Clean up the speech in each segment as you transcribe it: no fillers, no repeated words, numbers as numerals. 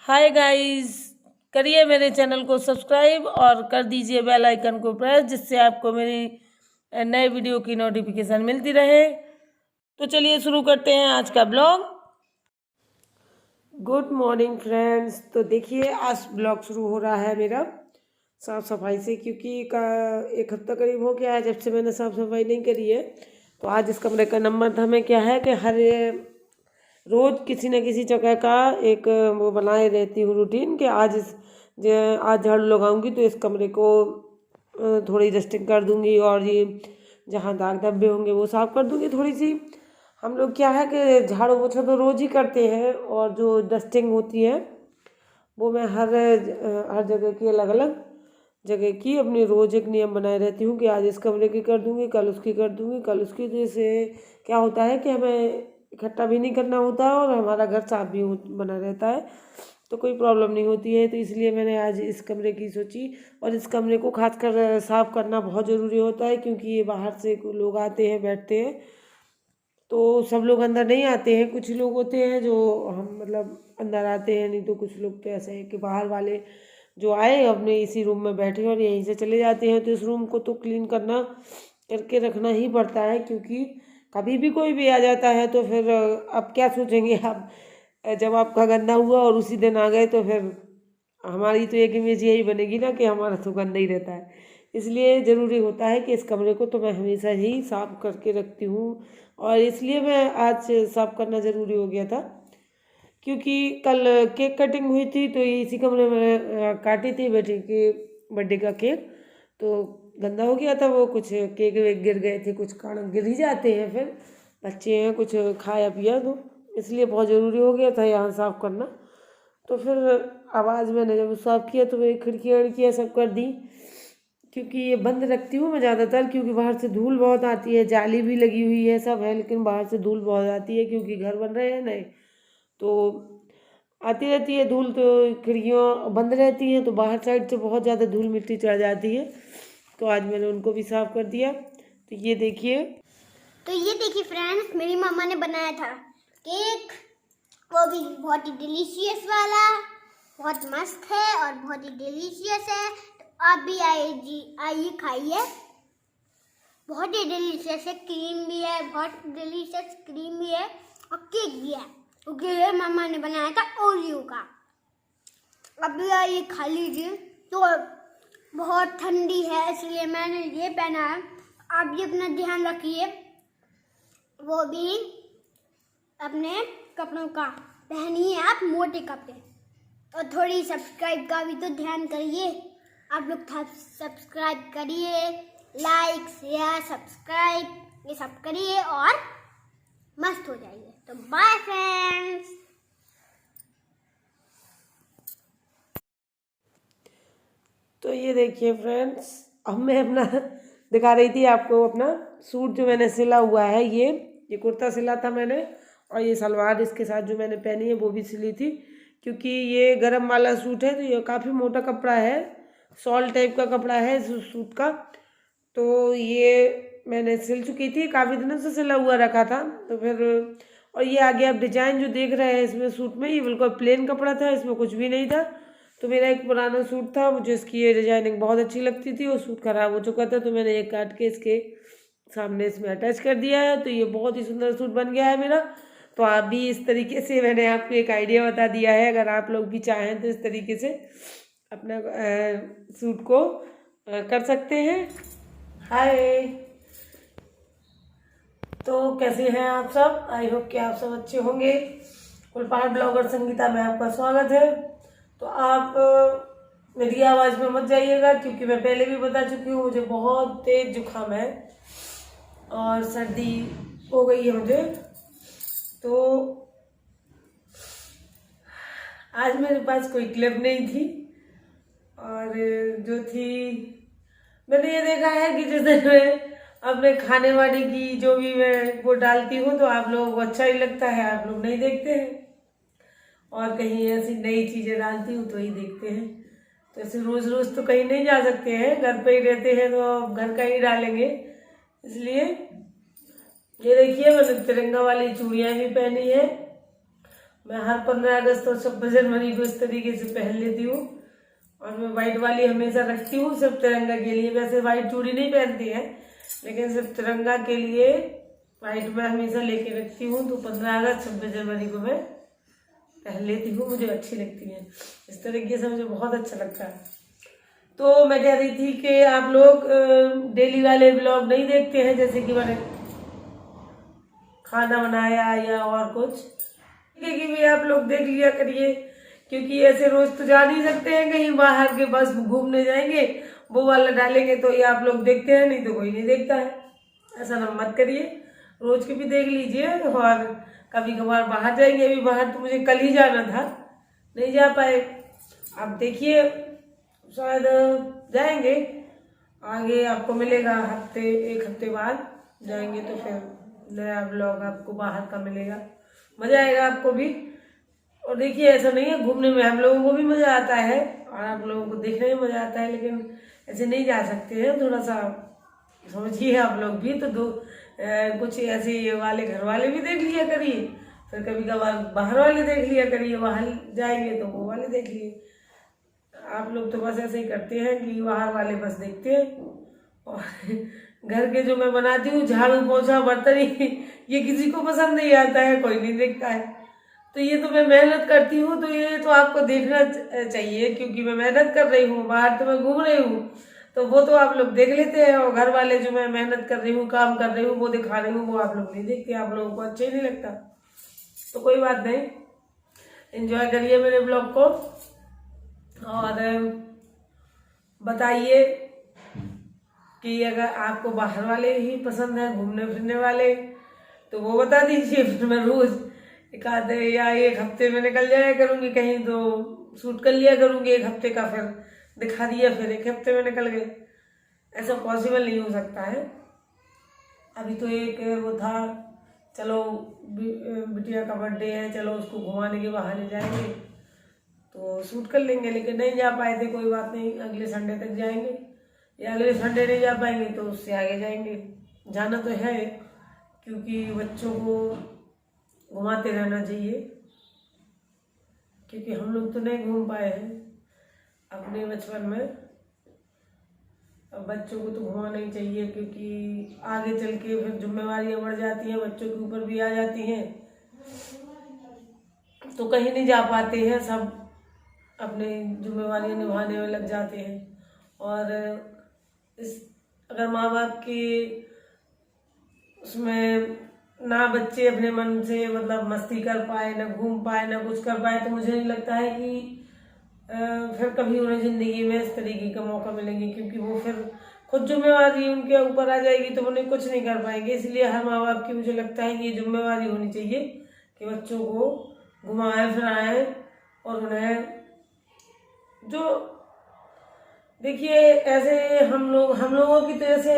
Hi guys, करिए मेरे channel को सब्सक्राइब और कर दीजिए बेल आइकन को प्रेस, जिससे आपको मेरी नए वीडियो की नोटिफिकेशन मिलती रहे। तो चलिए शुरू करते हैं आज का ब्लॉग। Good morning friends. तो देखिए आज ब्लॉग शुरू हो रहा है मेरा साफ़ सफाई से, क्योंकि एक हफ्ता करीब हो गया है जब से मैंने साफ़ सफाई नहीं करी है। तो आज इस कमरे का नंबर था। हमें क्या है कि हर रोज़ किसी न किसी जगह का एक वो बनाए रहती हूँ रूटीन कि आज झाड़ू लगाऊंगी तो इस कमरे को थोड़ी डस्टिंग कर दूंगी, और ये जहाँ दाग धब्बे होंगे वो साफ़ कर दूंगी थोड़ी सी। हम लोग क्या है कि झाड़ू पोछा तो रोज़ ही करते हैं, और जो डस्टिंग होती है वो मैं हर जगह की अलग अलग जगह की अपनी रोज़ एक नियम बनाए रहती हूँ कि आज इस कमरे की कर दूंगी, कल उसकी कर दूंगी, कल उसकी। जैसे क्या होता है कि हमें इकट्ठा भी नहीं करना होता है और हमारा घर साफ भी बना रहता है, तो कोई प्रॉब्लम नहीं होती है। तो इसलिए मैंने आज इस कमरे की सोची, और इस कमरे को खासकर साफ़ करना बहुत ज़रूरी होता है, क्योंकि ये बाहर से लोग आते हैं बैठते हैं, तो सब लोग अंदर नहीं आते हैं। कुछ लोग होते हैं जो हम मतलब अंदर आते हैं, नहीं तो कुछ लोग तो ऐसे हैं कि बाहर वाले जो आए अपने इसी रूम में बैठे और यहीं से चले जाते हैं। तो इस रूम को तो क्लीन करके रखना ही पड़ता है, क्योंकि कभी भी कोई भी आ जाता है तो फिर अब क्या सोचेंगे आप, जब आपका गंदा हुआ और उसी दिन आ गए तो फिर हमारी तो एक इमेज यही बनेगी ना कि हमारा तो गंदा ही रहता है। इसलिए ज़रूरी होता है कि इस कमरे को तो मैं हमेशा ही साफ़ करके रखती हूँ, और इसलिए मैं आज साफ़ करना ज़रूरी हो गया था, क्योंकि कल केक कटिंग हुई थी तो इसी कमरे में काटी थी बेटी के बर्थडे का केक। तो गंदा हो गया था वो, कुछ केक वेक गिर गए थे, कुछ कारण गिर ही जाते हैं, फिर बच्चे हैं कुछ खाया पिया, तो इसलिए बहुत ज़रूरी हो गया था यहाँ साफ़ करना। तो फिर आवाज़ मैंने जब साफ़ किया तो वही खिड़कियाँ सब कर दी, क्योंकि ये बंद रखती हूँ मैं ज़्यादातर, क्योंकि बाहर से धूल बहुत आती है। जाली भी लगी हुई है सब है, लेकिन बाहर से धूल बहुत आती है, क्योंकि घर बन रहे हैं नए, तो आती रहती है धूल। तो खिड़कियाँ बंद रहती हैं तो बाहर साइड से बहुत ज़्यादा धूल मिट्टी चढ़ जाती है। तो आज मैंने उनको भी साफ़ कर दिया। तो ये देखिए फ्रेंड्स, मेरी मम्मा ने बनाया था केक, वो भी बहुत ही डिलीशियस वाला, बहुत मस्त है और बहुत ही डिलीशियस है। तो आप भी आइए खाइए, बहुत ही डिलीशियस है। क्रीम भी है, बहुत डिलीशियस क्रीम भी है और केक भी है, क्योंकि ये मम्मा ने बनाया था ओरियो का। अब भी आइए खा लीजिए। तो बहुत ठंडी है इसलिए मैंने ये पहना है। आप भी अपना ध्यान रखिए, वो भी अपने कपड़ों का पहनिए आप मोटे कपड़े, और थोड़ी सब्सक्राइब का भी तो ध्यान करिए। आप लोग सब्सक्राइब करिए, लाइक शेयर सब्सक्राइब ये सब करिए और मस्त हो जाइए। तो बाय फ्रेंड्स। तो ये देखिए फ्रेंड्स, अब मैं अपना दिखा रही थी आपको अपना सूट जो मैंने सिला हुआ है। ये कुर्ता सिला था मैंने, और ये सलवार इसके साथ जो मैंने पहनी है वो भी सिली थी, क्योंकि ये गरम वाला सूट है तो ये काफ़ी मोटा कपड़ा है, शॉल टाइप का कपड़ा है इस सूट का। तो ये मैंने सिल चुकी थी, काफ़ी दिनों से सिला हुआ रखा था। तो फिर और ये आगे आप डिजाइन जो देख रहे हैं इसमें सूट में, ये बिल्कुल प्लेन कपड़ा था, इसमें कुछ भी नहीं था। तो मेरा एक पुराना सूट था, मुझे इसकी ये डिजाइनिंग बहुत अच्छी लगती थी, वो सूट ख़राब हो चुका था, तो मैंने ये काट के इसके सामने इसमें अटैच कर दिया है। तो ये बहुत ही सुंदर सूट बन गया है मेरा। तो आप भी इस तरीके से, मैंने आपको एक आइडिया बता दिया है, अगर आप लोग भी चाहें तो इस तरीके से अपना सूट को कर सकते हैं। हाय, तो कैसे हैं आप सब? आई होप कि आप सब अच्छे होंगे। कुलपहाड़ ब्लॉगर संगीता में आपका स्वागत है। तो आप मेरी आवाज़ में मत जाइएगा, क्योंकि मैं पहले भी बता चुकी हूँ मुझे बहुत तेज जुकाम है और सर्दी हो गई है मुझे। तो आज मेरे पास कोई क्लिप नहीं थी, और जो थी मैंने ये देखा है कि जैसे मैं अपने खाने वाने की जो भी मैं वो डालती हूँ तो आप लोगों को अच्छा ही लगता है, आप लोग नहीं देखते हैं, और कहीं ऐसी नई चीज़ें डालती हूँ तो ही देखते हैं। तो ऐसे रोज़ रोज़ तो कहीं नहीं जा सकते हैं, घर पे ही रहते हैं तो अब घर का ही डालेंगे। इसलिए ये देखिए मैंने तिरंगा वाली चूड़ियाँ भी पहनी है, मैं हर 15 अगस्त और 26 जनवरी को इस तरीके से पहन लेती हूँ। और मैं वाइट वाली हमेशा रखती हूँ सिर्फ तिरंगा के लिए। वैसे वाइट चूड़ी नहीं पहनती है, लेकिन सिर्फ तिरंगा के लिए वाइट मैं हमेशा लेके रखती हूँ। तो 15 अगस्त 26 जनवरी को मैं पहन लेती हूँ, मुझे अच्छी लगती है। इस तरीके से मुझे बहुत अच्छा लगता है। तो मैं कह रही थी कि आप लोग डेली वाले ब्लॉग नहीं देखते हैं, जैसे कि मैंने खाना बनाया या और कुछ, कि भी आप लोग देख लिया करिए, क्योंकि ऐसे रोज तो जा नहीं सकते हैं कहीं बाहर के, बस घूमने जाएंगे वो वाला डालेंगे तो ये आप लोग देखते हैं, नहीं तो कोई नहीं देखता है। ऐसा ना मत करिए, रोज के भी देख लीजिए। और कभी कभार बाहर जाएंगे, अभी बाहर तो मुझे कल ही जाना था, नहीं जा पाए। अब देखिए शायद जाएंगे, आगे आपको मिलेगा एक हफ्ते बाद जाएंगे तो फिर नया ब्लॉग आपको बाहर का मिलेगा, मजा आएगा आपको भी। और देखिए ऐसा नहीं है, घूमने में हम लोगों को भी मजा आता है और आप लोगों को देखने में मजा आता है, लेकिन ऐसे नहीं जा सकते हैं, थोड़ा सा समझिए आप लोग भी। तो कुछ ऐसे ये वाले घर वाले भी देख लिया करिए, फिर कभी कभार बाहर वाले देख लिया करिए, बाहर जाएंगे तो वो वाले देख लिए। आप लोग तो बस ऐसे ही करते हैं कि बाहर वाले बस देखते हैं। और घर के जो मैं बनाती हूँ झाड़ू पोछा बर्तन ये किसी को पसंद नहीं आता है, कोई नहीं देखता है। तो ये तो मैं मेहनत करती हूँ, तो ये तो आपको देखना चाहिए, क्योंकि मैं मेहनत कर रही हूँ, बाहर तो मैं घूम रही हूँ, तो वो तो आप लोग देख लेते हैं। और घर वाले जो मैं मेहनत कर रही हूँ, काम कर रही हूँ, वो दिखा रही हूँ, वो आप लोग नहीं देखते, आप लोगों को अच्छा ही नहीं लगता। तो कोई बात नहीं, एंजॉय करिए मेरे ब्लॉग को और बताइए कि अगर आपको बाहर वाले ही पसंद है, घूमने फिरने वाले, तो वो बता दीजिए। फिर मैं रोज एक आधे या एक हफ्ते में निकल जाया करूंगी कहीं, तो शूट कर लिया करूंगी एक हफ्ते का, फिर दिखा दिया, फिर एक हफ्ते में निकल गए। ऐसा पॉसिबल नहीं हो सकता है। अभी तो एक वो था, चलो बिटिया का बर्थडे है, चलो उसको घुमाने के बहाने जाएंगे तो शूट कर लेंगे, लेकिन नहीं जा पाए थे, कोई बात नहीं, अगले संडे तक जाएंगे, या अगले संडे नहीं जा पाएंगे तो उससे आगे जाएंगे। जाना तो है, क्योंकि बच्चों को घुमाते रहना चाहिए, क्योंकि हम लोग तो नहीं घूम पाए हैं अपने बचपन में। अब बच्चों को तो घुमाना ही चाहिए, क्योंकि आगे चल के फिर जिम्मेवारियां बढ़ जाती हैं, बच्चों के ऊपर भी आ जाती हैं, तो कहीं नहीं जा पाते हैं, सब अपने जिम्मेवारियां निभाने में लग जाते हैं। और अगर माँ बाप के उसमें ना बच्चे अपने मन से मतलब मस्ती कर पाए, ना घूम पाए, ना कुछ कर पाए, तो मुझे नहीं लगता है कि फिर कभी उन्हें जिंदगी में इस तरीके का मौका मिलेंगे, क्योंकि वो फिर खुद जिम्मेवारी उनके ऊपर आ जाएगी तो उन्हें कुछ नहीं कर पाएंगे। इसलिए हर माँ बाप की मुझे लगता है कि ये जिम्मेवारी होनी चाहिए कि बच्चों को घुमाएं फिराएं, और उन्हें जो देखिए ऐसे हम लोगों की तो ऐसे,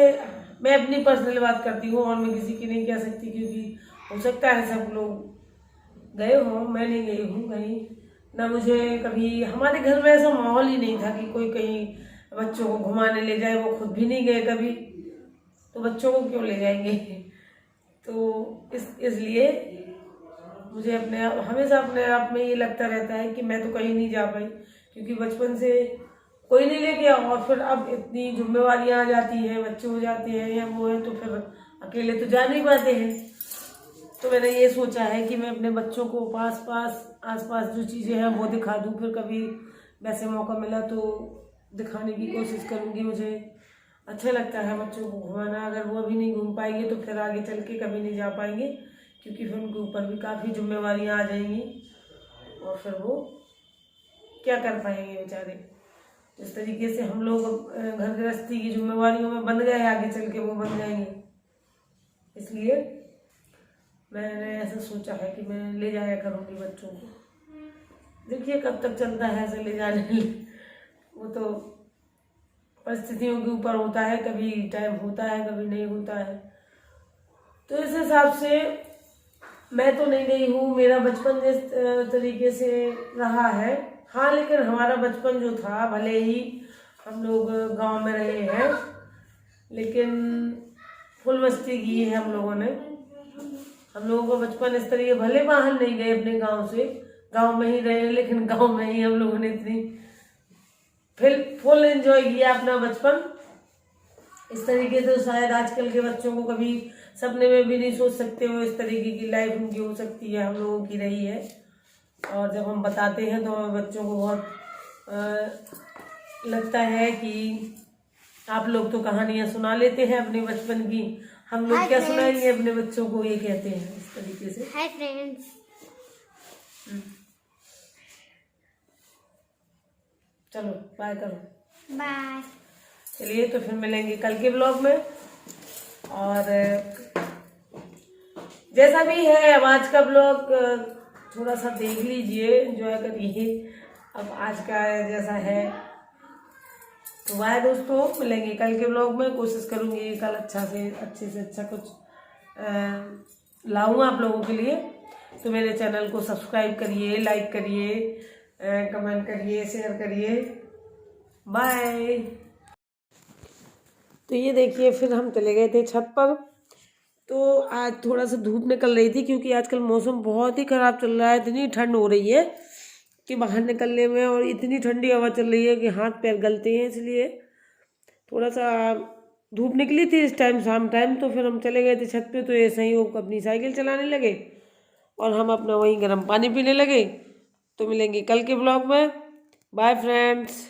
मैं अपनी पर्सनल बात करती हूँ और मैं किसी की नहीं कह सकती, क्योंकि हो सकता है सब लोग गए हों, मैं नहीं गई हूँ कहीं, ना मुझे कभी हमारे घर में ऐसा माहौल ही नहीं था कि कोई कहीं बच्चों को घुमाने ले जाए, वो खुद भी नहीं गए कभी, तो बच्चों को क्यों ले जाएंगे। तो इसलिए मुझे हमेशा अपने आप में ये लगता रहता है कि मैं तो कहीं नहीं जा पाई, क्योंकि बचपन से कोई नहीं लेके आओ, और फिर अब इतनी जिम्मेवारियां आ जाती हैं, बच्चे हो जाते हैं या वो है, तो फिर अकेले तो जा नहीं पाते हैं। तो मैंने ये सोचा है कि मैं अपने बच्चों को आसपास जो चीज़ें हैं वो दिखा दूँ, फिर कभी वैसे मौका मिला तो दिखाने की कोशिश करूँगी। मुझे अच्छा लगता है बच्चों को घुमाना, अगर वो अभी नहीं घूम पाएंगे तो फिर आगे चल के कभी नहीं जा पाएंगे, क्योंकि फिर उनके ऊपर भी काफ़ी जिम्मेवारियाँ आ जाएंगी और फिर वो क्या कर पाएंगे बेचारे। जिस तरीके से हम लोग घर गृहस्थी की जिम्मेवारियों में बंध गए, आगे चल के वो बन जाएंगे। इसलिए मैंने ऐसा सोचा है कि मैं ले जाया करूँगी बच्चों को। देखिए कब तक चलता है ऐसे ले जाने, वो तो परिस्थितियों के ऊपर होता है, कभी टाइम होता है कभी नहीं होता है। तो इस हिसाब से मैं तो नहीं गई हूँ, मेरा बचपन जिस तरीके से रहा है, हाँ, लेकिन हमारा बचपन जो था, भले ही हम लोग गांव में रहे हैं, लेकिन फुल मस्ती की है हम लोगों ने। हम लोगों का बचपन इस तरीके, भले बाहर नहीं गए अपने गांव से, गांव में ही रहे, लेकिन गांव में ही हम लोगों ने इतनी फुल एंजॉय किया अपना बचपन। इस तरीके से शायद आजकल के बच्चों को कभी सपने में भी नहीं सोच सकते हो इस तरीके की लाइफ उनकी हो सकती है, हम लोगों की रही है। और जब हम बताते हैं तो बच्चों को बहुत लगता है कि आप लोग तो कहानियां सुना लेते हैं अपने बचपन की, हम लोग क्या सुनाएंगे अपने बच्चों को, ये कहते हैं इस तरीके से। हाय फ्रेंड्स, चलो बाय करो। बाय। चलिए तो फिर मिलेंगे कल के ब्लॉग में। और जैसा भी है अब आज का ब्लॉग थोड़ा सा देख लीजिए, एंजॉय करिए। अब आज का जैसा है तो बाय दोस्तों, मिलेंगे कल के ब्लॉग में। कोशिश करूंगी कल अच्छे से अच्छा कुछ लाऊं आप लोगों के लिए। तो मेरे चैनल को सब्सक्राइब करिए, लाइक करिए, कमेंट करिए, शेयर करिए। बाय। तो ये देखिए फिर हम चले गए थे छत पर। तो आज थोड़ा सा धूप निकल रही थी क्योंकि आजकल मौसम बहुत ही ख़राब चल रहा है, इतनी ठंड हो रही है कि बाहर निकलने में, और इतनी ठंडी हवा चल रही है कि हाथ पैर गलते हैं। इसलिए थोड़ा सा धूप निकली थी इस टाइम, शाम टाइम, तो फिर हम चले गए थे छत पे। तो ऐसे ही वो अपनी साइकिल चलाने लगे और हम अपना वहीं गर्म पानी पीने लगे। तो मिलेंगे कल के ब्लॉग में। Bye friends.